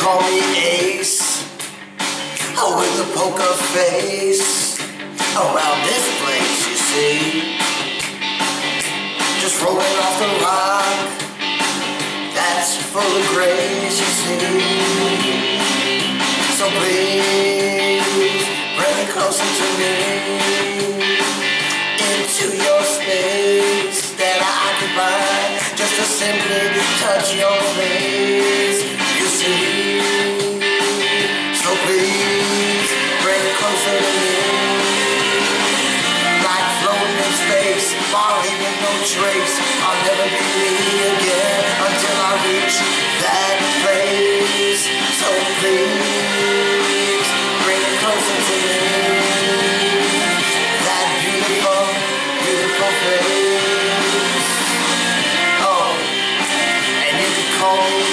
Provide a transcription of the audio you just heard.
call me Ace, with the poker face. Around this place, you see, just rolling off the rock that's full of grace, you see. So please, bring me closer to me, into your space that I occupy, just to simply touch your face, you see. So please, bring it closer to me, like floating in space, far leaving no trace. I'll never be me again until I reach that place. So please, bring it closer to me, that beautiful, beautiful face. Oh, and you can call me